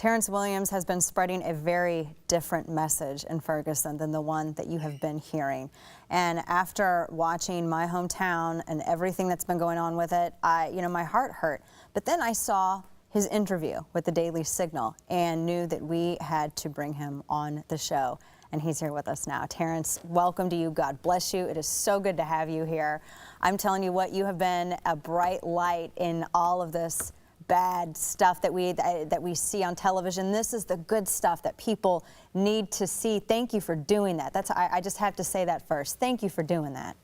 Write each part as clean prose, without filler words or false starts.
Terrence Williams has been spreading a very different message in Ferguson than the one that you have been hearing. And after watching my hometown and everything that's been going on with it, my heart hurt. But then I saw his interview with the Daily Signal and knew that we had to bring him on the show. And he's here with us now. Terrence, welcome to you. God bless you. It is so good to have you here. I'm telling you what, you have been a bright light in all of this bad stuff that we see on television. This is the good stuff that people need to see. Thank you for doing that. I just have to say that first. Thank you for doing that.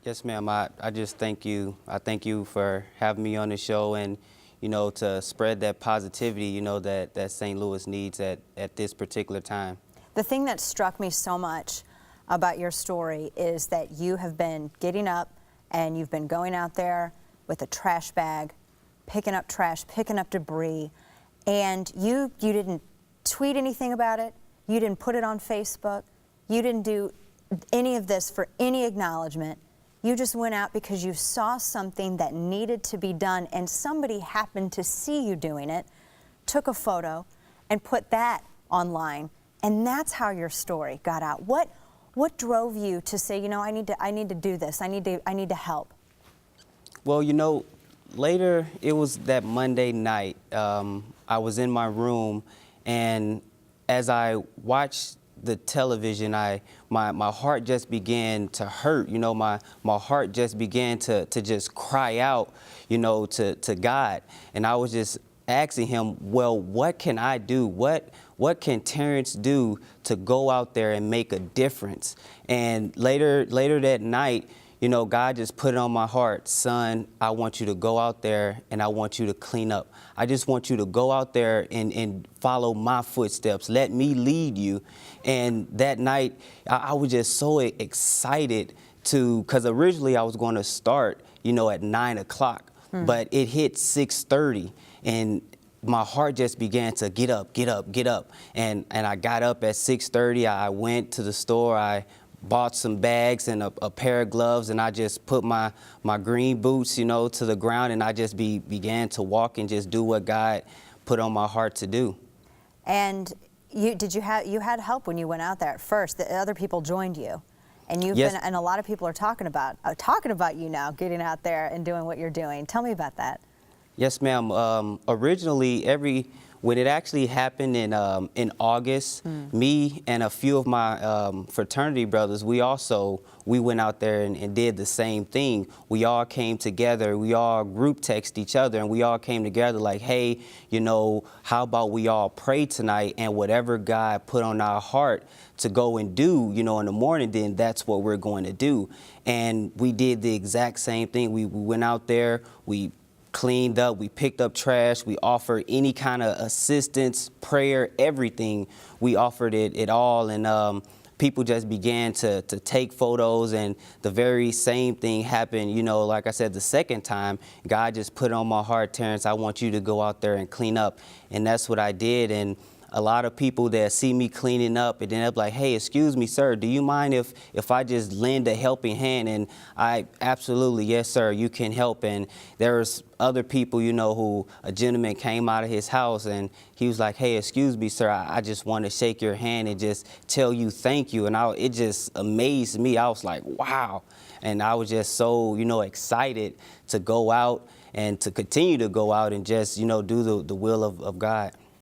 Yes, ma'am. I just thank you. I thank you for having me on the show and, to spread that positivity, that St. Louis needs at this particular time. The thing that struck me so much about your story is that you have been getting up and you've been going out there with a trash bag, picking up trash, picking up debris, and you didn't tweet anything about it, you didn't put it on Facebook, you didn't do any of this for any acknowledgement. You just went out because you saw something that needed to be done and somebody happened to see you doing it, took a photo, and put that online. And that's how your story got out. What drove you to say, I need to do this, I need to help? Well, later, it was that Monday night. I was in my room, and as I watched the television, my heart just began to hurt. My heart just began to just cry out, to God. And I was just asking him, well, what can I do? What can Terrence do to go out there and make a difference? And later that night, God just put it on my heart, son, I want you to go out there and I want you to clean up. I just want you to go out there and follow my footsteps. Let me lead you. And that night, I was just so excited because originally I was going to start, at 9 o'clock, but it hit 6:30 and my heart just began to get up. And I got up at 6:30. I went to the store. I bought some bags and a pair of gloves, and I just put my green boots, to the ground, and I just began to walk and just do what God put on my heart to do. And you had help when you went out there at first. The other people joined you, and Yes. and a lot of people are talking about you now, getting out there and doing what you're doing. Tell me about that. Yes, ma'am. Originally, when it actually happened in August, me and a few of my fraternity brothers, we went out there and did the same thing. We all came together, we all group text each other, and we all came together like, hey, how about we all pray tonight, and whatever God put on our heart to go and do, in the morning, then that's what we're going to do. And we did the exact same thing. We went out there, we cleaned up, we picked up trash, we offered any kind of assistance, prayer, everything. We offered it all, and people just began to take photos, and the very same thing happened, like I said, the second time. God just put on my heart, Terrence, I want you to go out there and clean up, and that's what I did. And a lot of people that see me cleaning up and then they're like, hey, excuse me, sir, do you mind if I just lend a helping hand? And I absolutely, yes, sir, you can help. And there's other people, who a gentleman came out of his house and he was like, hey, excuse me, sir, I just want to shake your hand and just tell you thank you. And it just amazed me. I was like, wow. And I was just so, excited to go out and to continue to go out and just, do the will of God.